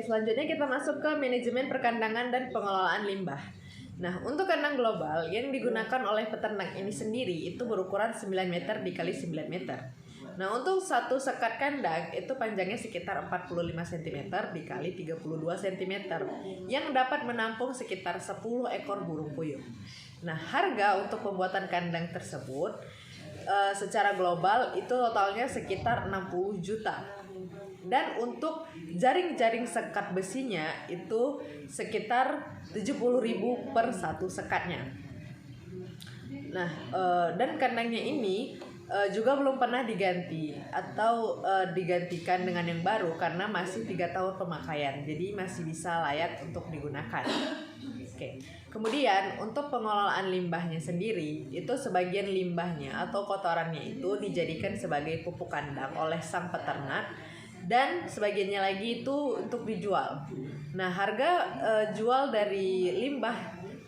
selanjutnya kita masuk ke manajemen perkandangan dan pengelolaan limbah. Nah, untuk kandang global yang digunakan oleh peternak ini sendiri itu berukuran 9 meter dikali 9 meter. Nah, untuk satu sekat kandang itu panjangnya sekitar 45 cm dikali 32 cm yang dapat menampung sekitar 10 ekor burung puyuh. Nah, harga untuk pembuatan kandang tersebut secara global itu totalnya sekitar 60 juta. Dan untuk jaring-jaring sekat besinya itu sekitar 70.000 per satu sekatnya. Nah, dan kandangnya ini juga belum pernah diganti atau digantikan dengan yang baru karena masih 3 tahun pemakaian, jadi masih bisa layak untuk digunakan. Oke. Kemudian untuk pengelolaan limbahnya sendiri, itu sebagian limbahnya atau kotorannya itu dijadikan sebagai pupuk kandang oleh sang peternak dan sebagiannya lagi itu untuk dijual. Nah, harga jual dari limbah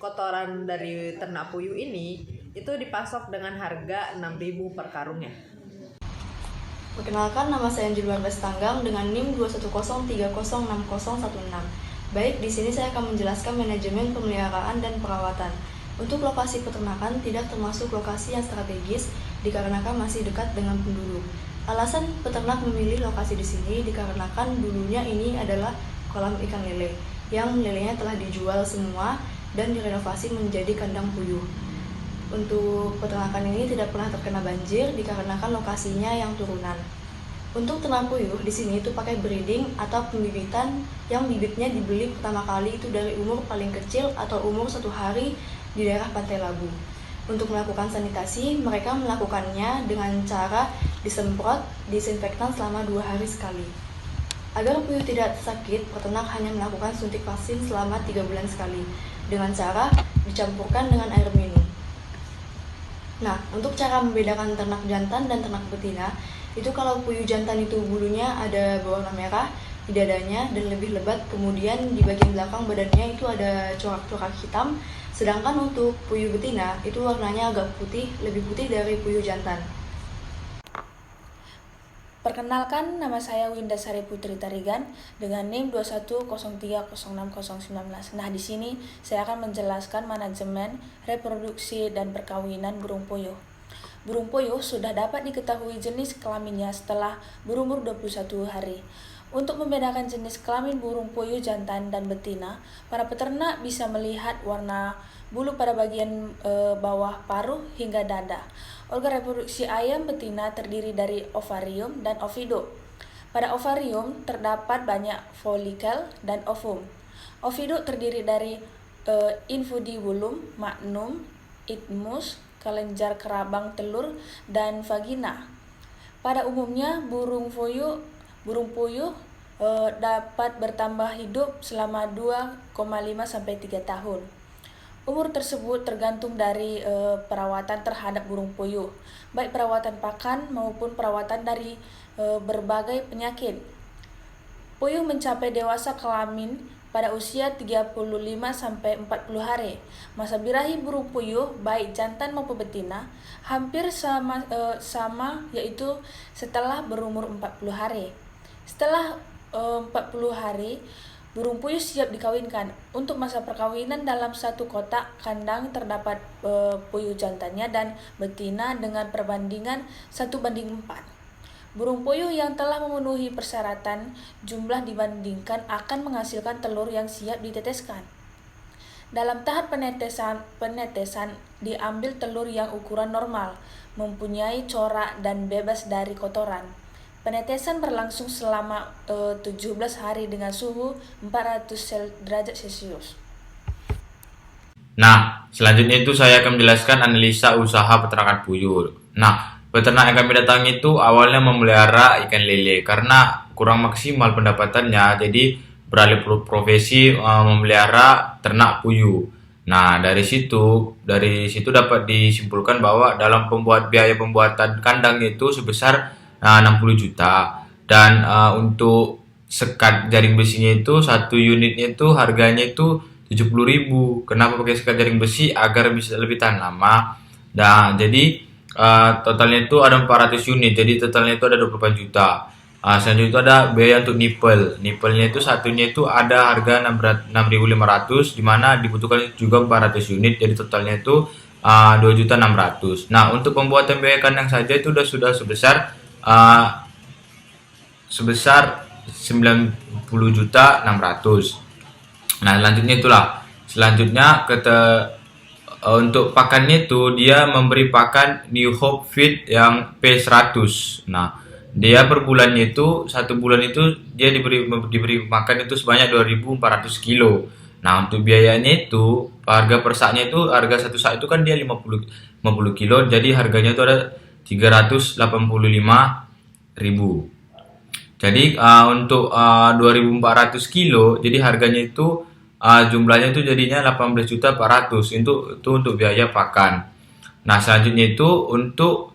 kotoran dari ternak puyuh ini itu dipasok dengan harga 6.000 per karungnya. Perkenalkan, nama saya Anjil Bargas Tanggang dengan NIM 210306016. Baik, di sini saya akan menjelaskan manajemen pemeliharaan dan perawatan. Untuk lokasi peternakan tidak termasuk lokasi yang strategis dikarenakan masih dekat dengan penduduk. Alasan peternak memilih lokasi di sini dikarenakan dulunya ini adalah kolam ikan lele yang lelenya telah dijual semua dan direnovasi menjadi kandang puyuh. Untuk peternakan ini tidak pernah terkena banjir dikarenakan lokasinya yang turunan. Untuk ternak puyuh di sini itu pakai breeding atau pembibitan yang bibitnya dibeli pertama kali itu dari umur paling kecil atau umur 1 hari di daerah Pantai Labu. Untuk melakukan sanitasi, mereka melakukannya dengan cara disemprot disinfektan selama 2 hari sekali. Agar puyuh tidak sakit, peternak hanya melakukan suntik vaksin selama 3 bulan sekali dengan cara dicampurkan dengan air minum. Nah, untuk cara membedakan ternak jantan dan ternak betina, itu kalau puyuh jantan itu bulunya ada berwarna merah di dadanya dan lebih lebat, kemudian di bagian belakang badannya itu ada corak-corak hitam. Sedangkan untuk puyuh betina itu warnanya agak putih, lebih putih dari puyuh jantan. Perkenalkan, nama saya Winda Sari Putri Tarigan dengan NIM 210306019. Nah, di sini saya akan menjelaskan manajemen reproduksi dan perkawinan burung puyuh. Burung puyuh sudah dapat diketahui jenis kelaminnya setelah berumur 21 hari. Untuk membedakan jenis kelamin burung puyuh jantan dan betina, para peternak bisa melihat warna bulu pada bagian bawah paruh hingga dada. Organ reproduksi ayam betina terdiri dari ovarium dan oviduct. Pada ovarium terdapat banyak folikel dan ovum. Oviduct terdiri dari infundibulum, magnum, isthmus, kelenjar kerabang telur, dan vagina. Pada umumnya burung puyuh dapat bertambah hidup selama 2,5-3 tahun. Umur tersebut tergantung dari perawatan terhadap burung puyuh, baik perawatan pakan maupun perawatan dari berbagai penyakit. Puyuh mencapai dewasa kelamin pada usia 35-40 hari. Masa birahi burung puyuh baik jantan maupun betina hampir sama yaitu setelah berumur 40 hari. Setelah 40 hari, burung puyuh siap dikawinkan. Untuk masa perkawinan dalam satu kotak kandang terdapat puyuh jantannya dan betina dengan perbandingan 1:4. Burung puyuh yang telah memenuhi persyaratan jumlah dibandingkan akan menghasilkan telur yang siap diteteskan. Dalam tahap penetesan diambil telur yang ukuran normal, mempunyai corak dan bebas dari kotoran. Penetesan berlangsung selama 17 hari dengan suhu 400 derajat Celcius. Nah, selanjutnya itu saya akan menjelaskan analisa usaha peternakan puyuh. Nah, peternak yang kami datangi itu awalnya memelihara ikan lele karena kurang maksimal pendapatannya, jadi beralih profesi memelihara ternak puyuh. Nah, dari situ dapat disimpulkan bahwa dalam biaya pembuatan kandang itu sebesar 60 juta dan untuk sekat jaring besinya itu satu unitnya itu harganya itu 70.000. Kenapa pakai sekat jaring besi? Agar bisa lebih tahan lama. Nah, jadi totalnya itu ada 400 unit, jadi totalnya itu ada 24 juta. Selanjutnya itu ada biaya untuk nipple. Nipple-nya itu satunya itu ada harga 6.500, di mana dibutuhkan juga 400 unit, jadi totalnya itu 2.600.000. Nah, untuk pembuatan biaya kandang saja itu sudah sebesar 90.600.000. Nah, untuk pakannya itu dia memberi pakan New Hope Feed yang P100. Nah, dia per bulannya itu, satu bulan itu dia diberi makan itu sebanyak 2.400 kilo. Nah, untuk biayanya itu harga per saknya itu, harga satu sak itu kan dia 50 kilo, jadi harganya itu ada 385.000. Jadi untuk 2.400 kilo, jadi harganya itu jumlahnya itu jadinya 18.400.000 itu untuk biaya pakan. Nah, selanjutnya itu untuk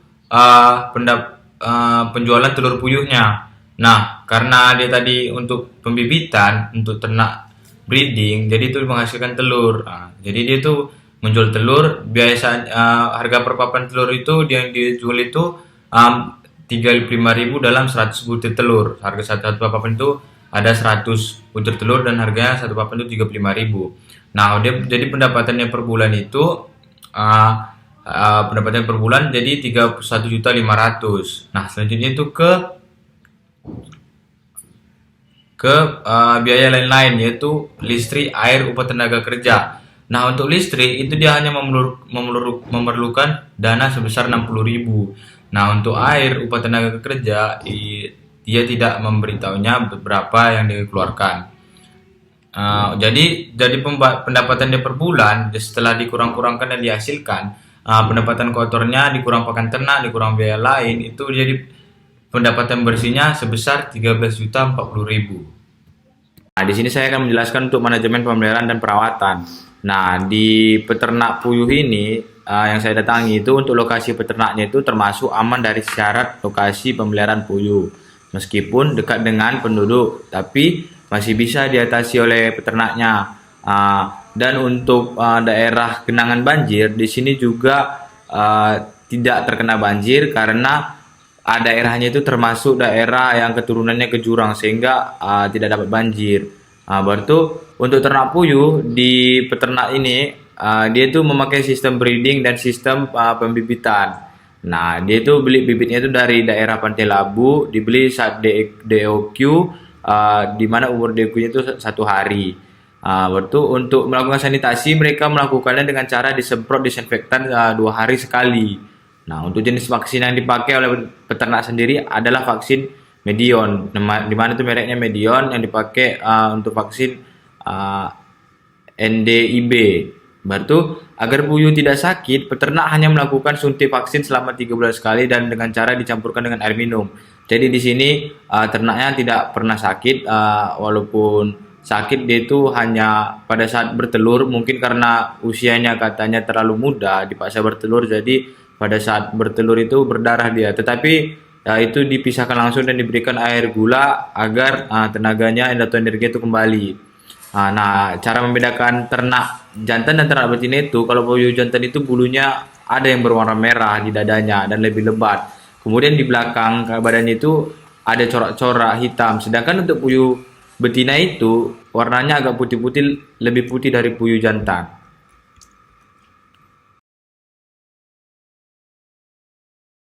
penjualan telur puyuhnya. Nah, karena dia tadi untuk pembibitan, untuk ternak breeding, jadi itu menghasilkan telur. Jadi dia itu menjual telur, biasa harga per papan telur itu yang dijual itu 35.000 dalam 100 butir telur. Harga satu papan itu ada 100 butir telur dan harganya satu papan itu 35.000. Nah, jadi pendapatannya per bulan itu jadi 31.500.000. Nah, selanjutnya itu ke biaya lain-lain, yaitu listrik, air, upah tenaga kerja. Nah, untuk listrik itu dia hanya memerlukan dana sebesar 60.000. Nah, untuk air, upah tenaga kerja dia tidak memberitahunya berapa yang dikeluarkan. Jadi pendapatan dia per bulan setelah dikurang-kurangkan dan dihasilkan, pendapatan kotornya dikurang pakan ternak, dikurang biaya lain, itu jadi pendapatan bersihnya sebesar 13.040.000. Nah, di sini saya akan menjelaskan untuk manajemen pemeliharaan dan perawatan. Nah, di peternak puyuh ini yang saya datangi itu, untuk lokasi peternaknya itu termasuk aman dari syarat lokasi pemeliharaan puyuh. Meskipun dekat dengan penduduk, tapi masih bisa diatasi oleh peternaknya. Dan untuk daerah genangan banjir, di sini juga tidak terkena banjir karena daerahnya itu termasuk daerah yang keturunannya ke jurang, sehingga tidak dapat banjir. Berarti untuk ternak puyuh di peternak ini, dia itu memakai sistem breeding dan sistem pembibitan. Nah, dia itu beli bibitnya itu dari daerah Pantai Labu, dibeli saat DOQ, di mana umur DOQ-nya itu 1 hari. Berarti untuk melakukan sanitasi, mereka melakukannya dengan cara disemprot disinfektan 2 hari sekali. Nah, untuk jenis vaksin yang dipakai oleh peternak sendiri adalah vaksin Medion, di mana itu mereknya Medion, yang dipakai untuk vaksin NDIB. Berarti agar puyuh tidak sakit, peternak hanya melakukan suntik vaksin selama 3 bulan sekali dan dengan cara dicampurkan dengan air minum. Jadi di sini ternaknya tidak pernah sakit, walaupun sakit dia itu hanya pada saat bertelur, mungkin karena usianya katanya terlalu muda dipaksa bertelur, jadi pada saat bertelur itu berdarah dia. Tetapi itu dipisahkan langsung dan diberikan air gula agar tenaganya atau energi itu kembali. Nah, cara membedakan ternak jantan dan ternak betina itu, kalau puyuh jantan itu bulunya ada yang berwarna merah di dadanya dan lebih lebat. Kemudian di belakang badannya itu ada corak-corak hitam. Sedangkan untuk puyuh betina itu warnanya agak putih-putih, lebih putih dari puyuh jantan.